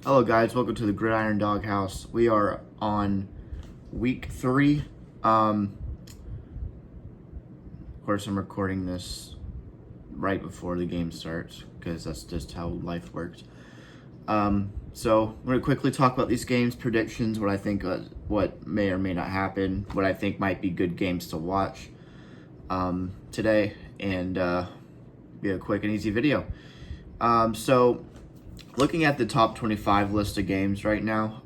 Hello guys, welcome to the Gridiron Doghouse. We are on week 3. Of course, I'm recording this right before the game starts because that's just how life works. So I'm going to quickly talk about these games, predictions, what I think, what may or may not happen, what I think might be good games to watch today, and be a quick and easy video. So looking at the top 25 list of games right now,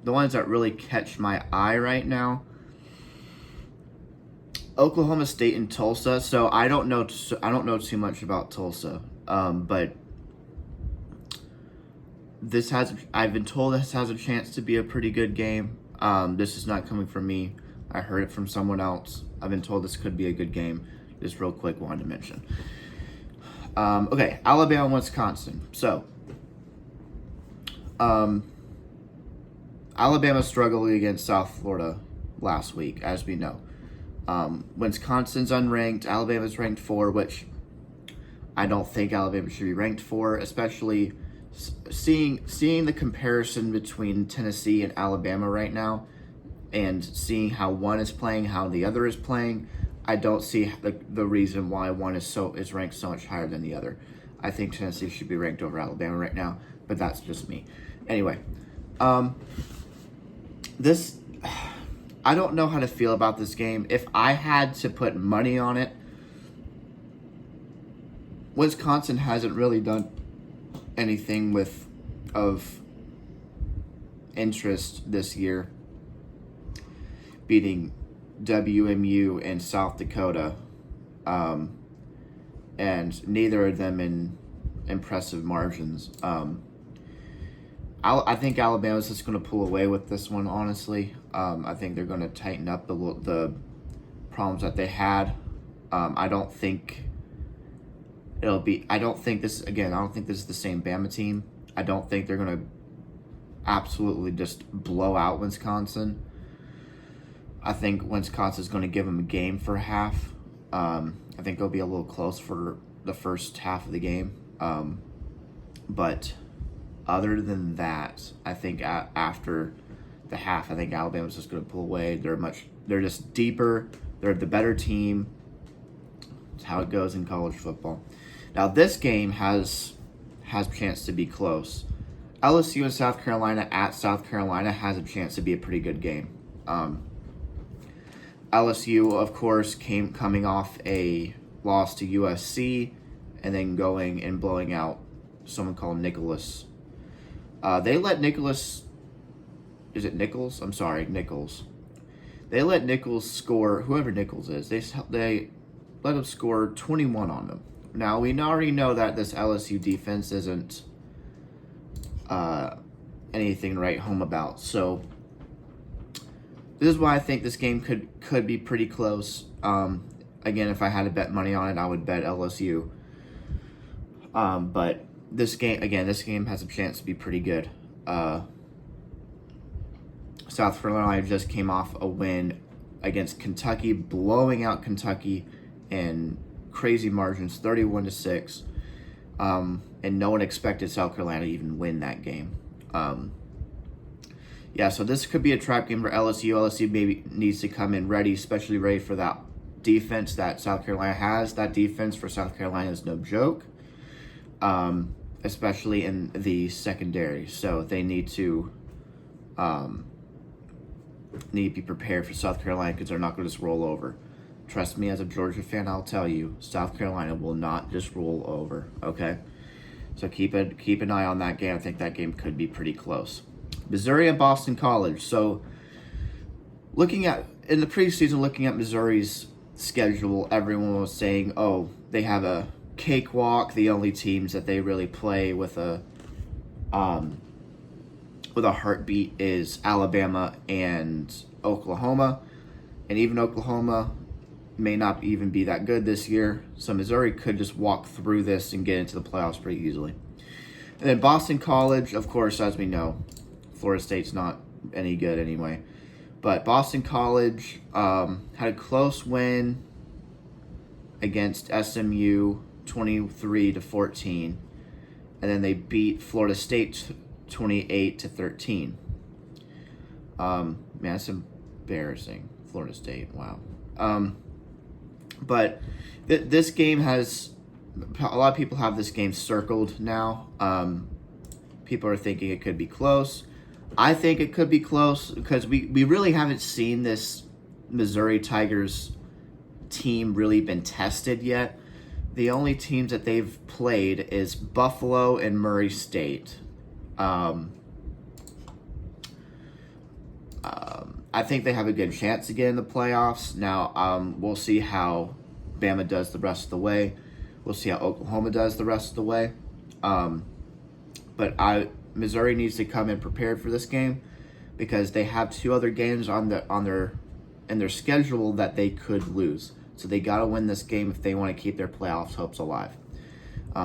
the ones that really catch my eye right now, Oklahoma State and Tulsa. So I don't know too much about Tulsa, but I've been told this has a chance to be a pretty good game. This is not coming from me. I heard it from someone else. I've been told this could be a good game. Just real quick, wanted to mention. Okay, Alabama, Wisconsin. So, Alabama struggled against South Florida last week, as we know. Wisconsin's unranked. Alabama's ranked 4, which I don't think Alabama should be ranked 4, especially seeing the comparison between Tennessee and Alabama right now, and seeing how one is playing, how the other is playing. I don't see the reason why one is ranked so much higher than the other. I think Tennessee should be ranked over Alabama right now, but that's just me. Anyway, I don't know how to feel about this game. If I had to put money on it, Wisconsin hasn't really done anything of interest this year, beating WMU and South Dakota, and neither of them in impressive margins. I think Alabama's just going to pull away with this one, honestly. I think they're going to tighten up the problems that they had. I don't think this is the same Bama team. I don't think they're going to absolutely just blow out Wisconsin. I think Wisconsin's going to give them a game for half. I think it'll be a little close for the first half of the game. But other than that, I think after the half, I think Alabama's just going to pull away. They're just deeper. They're the better team. It's how it goes in college football. Now this game has a chance to be close. LSU and South Carolina at South Carolina has a chance to be a pretty good game. LSU, of course, coming off a loss to USC, and then going and blowing out someone called Nicholas. They let Nicholas. Is it Nichols? I'm sorry, Nichols. They let Nichols score. Whoever Nichols is, they let him score 21 on them. Now we already know that this LSU defense isn't anything to write home about. So this is why I think this game could be pretty close. Again, if I had to bet money on it, I would bet LSU. But this game has a chance to be pretty good. South Carolina just came off a win against Kentucky, blowing out Kentucky in crazy margins, 31-6. And no one expected South Carolina to even win that game. So this could be a trap game for LSU. LSU maybe needs to come in ready, especially ready for that defense that South Carolina has. That defense for South Carolina is no joke, especially in the secondary. So they need to be prepared for South Carolina, because they're not going to just roll over. Trust me, as a Georgia fan, I'll tell you, South Carolina will not just roll over, okay? So keep an eye on that game. I think that game could be pretty close. Missouri and Boston College. So in the preseason, looking at Missouri's schedule, everyone was saying, oh, they have a cakewalk. The only teams that they really play with a heartbeat is Alabama and Oklahoma. And even Oklahoma may not even be that good this year. So Missouri could just walk through this and get into the playoffs pretty easily. And then Boston College, of course, as we know, Florida State's not any good anyway. But Boston College had a close win against SMU, 23-14. And then they beat Florida State 28-13. Man, that's embarrassing. Florida State, wow. But this game has, a lot of people have this game circled now. People are thinking it could be close. I think it could be close because we really haven't seen this Missouri Tigers team really been tested yet. The only teams that they've played is Buffalo and Murray State. I think they have a good chance to get in the playoffs. Now, we'll see how Bama does the rest of the way. We'll see how Oklahoma does the rest of the way. But Missouri needs to come in prepared for this game because they have 2 other games in their schedule that they could lose. So they got to win this game if they want to keep their playoffs hopes alive.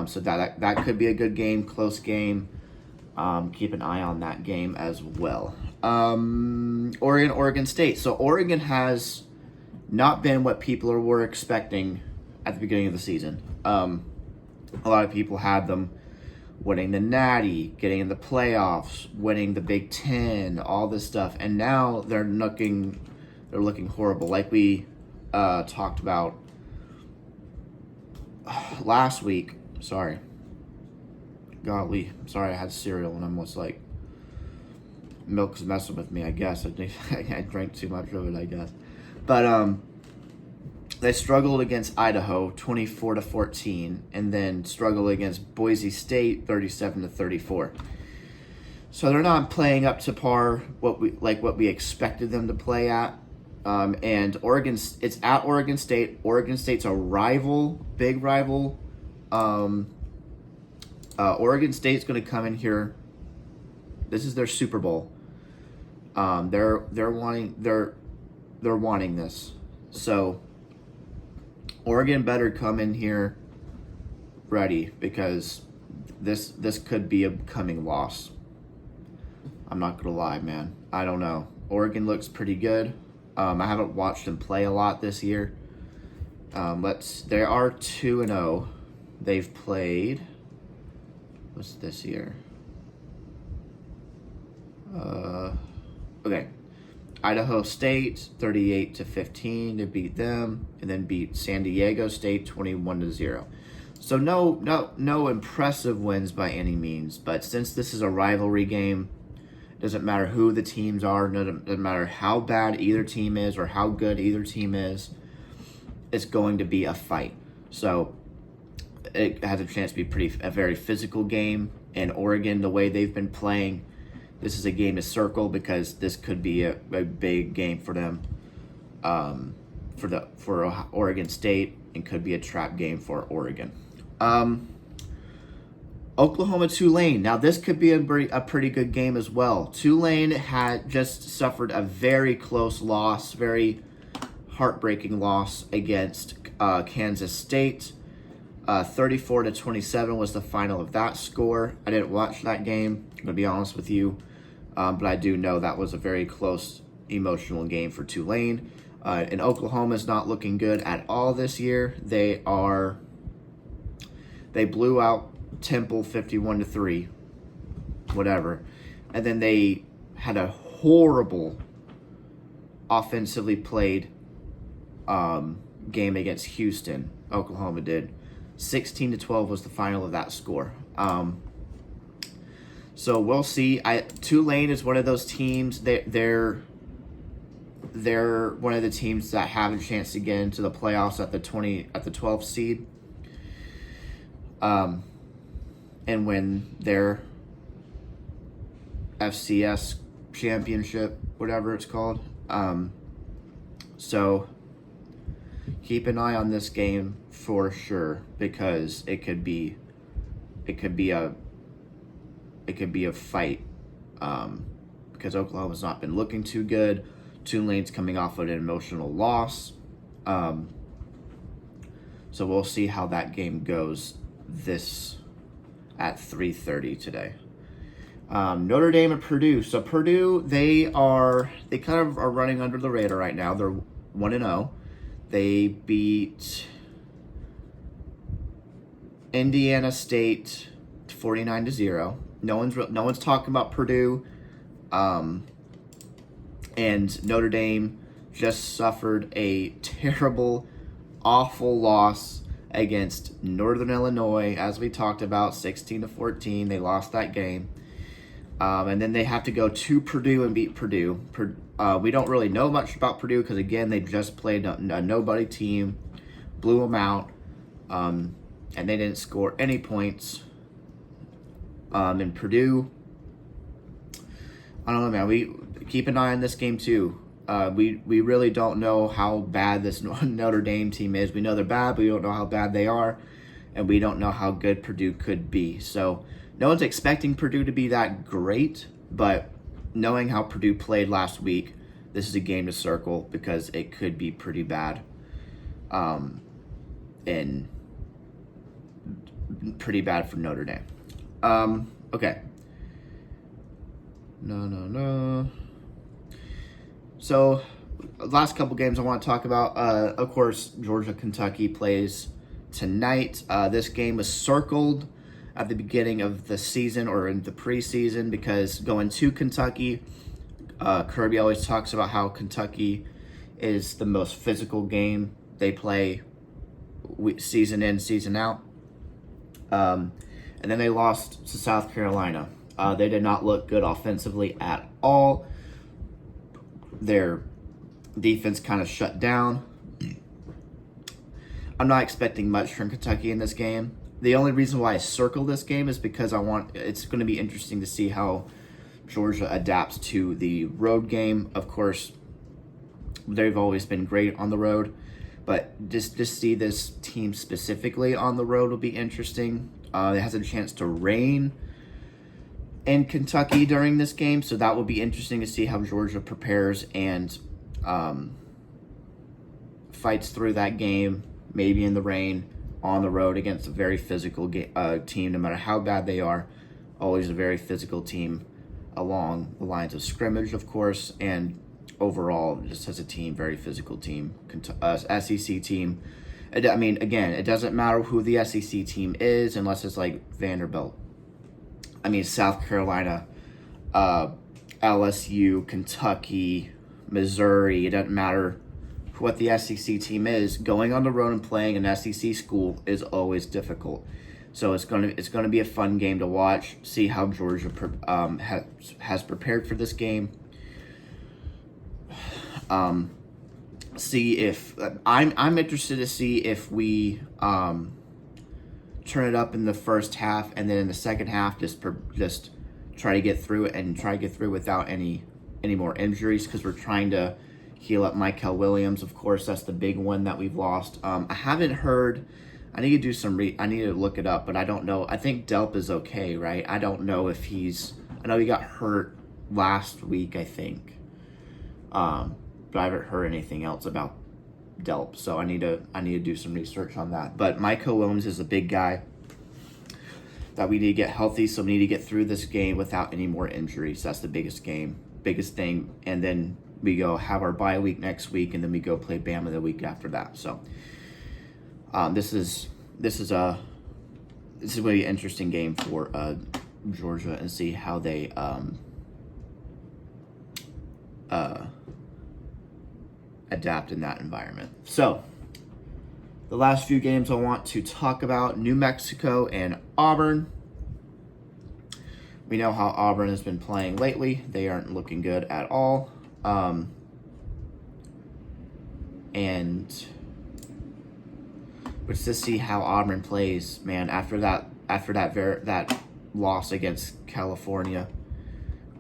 So that could be a good game, close game. Keep an eye on that game as well. Oregon State. So Oregon has not been what people were expecting at the beginning of the season. A lot of people had them winning the Natty, getting in the playoffs, winning the Big Ten, all this stuff, and now they're looking horrible. Like we talked about last week. Sorry, golly, sorry, I had cereal and I'm almost like milk's messing with me. I guess I drank too much of it. I guess, but they struggled against Idaho 24-14, and then struggled against Boise State 37-34. So they're not playing up to par what we expected them to play at. And it's at Oregon State. Oregon State's a rival, big rival. Oregon State's going to come in here. This is their Super Bowl. They're wanting this. So Oregon better come in here ready because this could be a coming loss. I'm not gonna lie, man. I don't know. Oregon looks pretty good. I haven't watched them play a lot this year. They are 2-0. They've played. What's this year? Okay. Idaho State 38-15 to beat them, and then beat San Diego State 21-0. So no impressive wins by any means. But since this is a rivalry game, doesn't matter who the teams are, doesn't matter how bad either team is or how good either team is, it's going to be a fight. So it has a chance to be a very physical game. And Oregon, the way they've been playing, this is a game to circle because this could be a big game for them, for Oregon State, and could be a trap game for Oregon. Oklahoma Tulane. Now this could be a pretty good game as well. Tulane had just suffered a very close loss, very heartbreaking loss against Kansas State. 34-27 was the final of that score. I didn't watch that game, I'm gonna be honest with you, but I do know that was a very close, emotional game for Tulane. And Oklahoma's not looking good at all this year. They blew out Temple 51-3, whatever, and then they had a horrible offensively played game against Houston. Oklahoma did. 16-12 was the final of that score. So we'll see. Tulane is one of those teams. They're one of the teams that have a chance to get into the playoffs at the 12th seed. And win their FCS championship, whatever it's called. So keep an eye on this game for sure, because it could be a fight. Because Oklahoma's not been looking too good. Tulane's coming off of an emotional loss. So we'll see how that game goes at 3:30 today. Notre Dame and Purdue. So Purdue, they kind of are running under the radar right now. They're 1-0. They beat Indiana State 49-0. No one's talking about Purdue, and Notre Dame just suffered a terrible, awful loss against Northern Illinois, as we talked about, 16-14. They lost that game. And then they have to go to Purdue and beat Purdue. We don't really know much about Purdue because, again, they just played a nobody team, blew them out, and they didn't score any points. In Purdue, I don't know, man. We keep an eye on this game, too. We really don't know how bad this Notre Dame team is. We know they're bad, but we don't know how bad they are, and we don't know how good Purdue could be. So no one's expecting Purdue to be that great, but knowing how Purdue played last week, this is a game to circle because it could be pretty bad, and pretty bad for Notre Dame. Okay. No. So, last couple games I want to talk about. Of course, Georgia-Kentucky plays tonight. This game was circled at the beginning of the season or in the preseason because going to Kentucky, Kirby always talks about how Kentucky is the most physical game they play season in, season out. And then they lost to South Carolina. They did not look good offensively at all. Their defense kind of shut down. I'm not expecting much from Kentucky in this game. The only reason why I circle this game is because it's going to be interesting to see how Georgia adapts to the road game. Of course, they've always been great on the road, but just to see this team specifically on the road will be interesting. It has a chance to rain in Kentucky during this game, so that will be interesting to see how Georgia prepares and fights through that game, maybe in the rain, on the road against a very physical team, no matter how bad they are. Always a very physical team along the lines of scrimmage, of course, and overall, just as a team, very physical team. SEC team. I mean, again, it doesn't matter who the SEC team is unless it's like Vanderbilt. I mean, South Carolina, LSU, Kentucky, Missouri. It doesn't matter what the SEC team is. Going on the road and playing an SEC school is always difficult. So it's gonna be a fun game to watch. See how Georgia has prepared for this game. See if I'm interested to see if we turn it up in the first half and then in the second half just try to get through it and try to get through without any more injuries because we're trying to heal up Michael Williams. Of course, that's the big one that we've lost. I haven't heard. I need to do some. I need to look it up, but I don't know. I think Delp is okay, right? I don't know if he's. I know he got hurt last week, I think. But I haven't heard anything else about Delp, so I need to do some research on that. But Michael Williams is a big guy that we need to get healthy, so we need to get through this game without any more injuries. That's the biggest thing. And then we go have our bye week next week, and then we go play Bama the week after that. So this is going to be an interesting game for Georgia and see how they adapt in that environment. So the last few games I want to talk about: New Mexico and Auburn. We know how Auburn has been playing lately. They aren't looking good at all. But to see how Auburn plays, man, after that loss against California,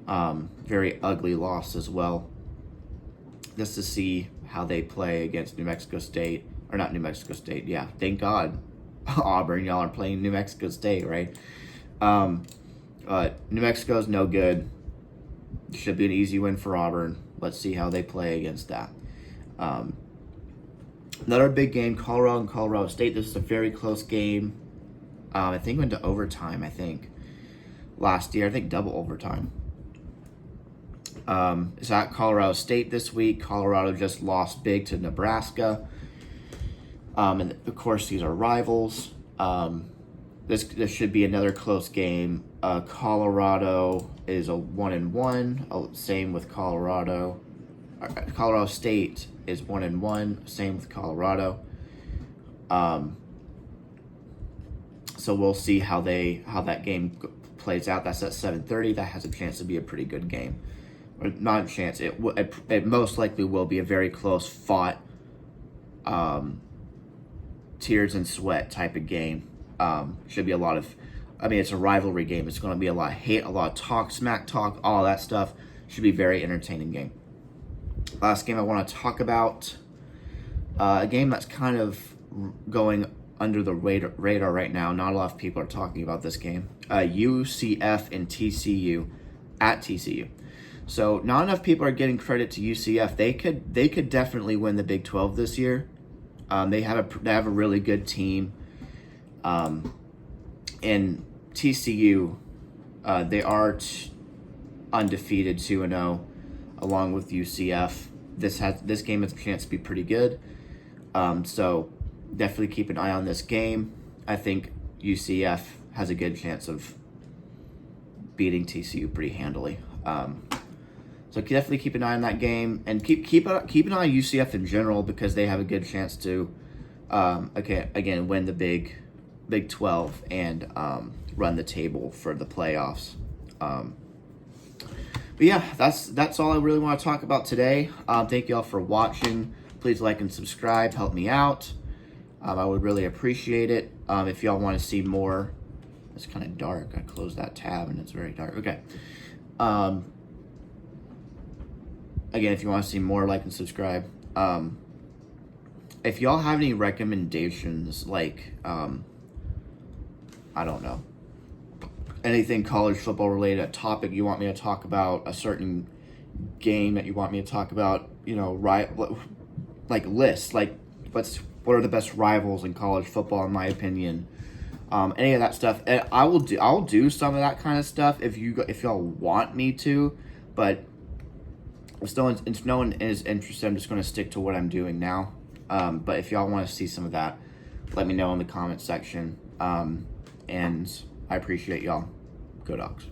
very ugly loss as well. Just to see how they play against New Mexico State, or not New Mexico State. Yeah, thank God, Auburn, y'all are playing New Mexico State, right? New Mexico's no good. Should be an easy win for Auburn. Let's see how they play against that. Another big game, Colorado and Colorado State. This is a very close game. I think went to overtime, last year. I think double overtime. It's at Colorado State this week. Colorado just lost big to Nebraska. And of course, these are rivals. this should be another close game. Colorado is a 1-1. Same with Colorado. Colorado State is 1-1. Same with Colorado. So we'll see how that game plays out. That's at 7:30. That has a chance to be a pretty good game. Or not a chance. It most likely will be a very close fought, tears and sweat type of game. Should be a lot of, it's a rivalry game. It's going to be a lot of hate, a lot of talk, smack talk, all that stuff. Should be a very entertaining game. Last game I want to talk about, a game that's kind of going under the radar right now. Not a lot of people are talking about this game. UCF and TCU at TCU. So not enough people are getting credit to UCF. They could definitely win the Big 12 this year. They have a really good team. And TCU, they are undefeated 2-0, along with UCF. This game has a chance to be pretty good. So definitely keep an eye on this game. I think UCF has a good chance of beating TCU pretty handily. So definitely keep an eye on that game, and keep an eye on UCF in general, because they have a good chance to again win the Big 12 and run the table for the playoffs. But yeah, that's all I really want to talk about today. Thank you all for watching. Please like and subscribe. Help me out. I would really appreciate it. If y'all want to see more, it's kind of dark. I closed that tab and it's very dark. Okay. Again, if you want to see more, like and subscribe. If y'all have any recommendations, like, I don't know, anything college football related, a topic you want me to talk about, a certain game that you want me to talk about, right, like lists, like what are the best rivals in college football, in my opinion, any of that stuff, and I'll do some of that kind of stuff if y'all want me to, but if no one is interested, I'm just going to stick to what I'm doing now. But if y'all want to see some of that, let me know in the comment section. And I appreciate y'all. Go Dogs.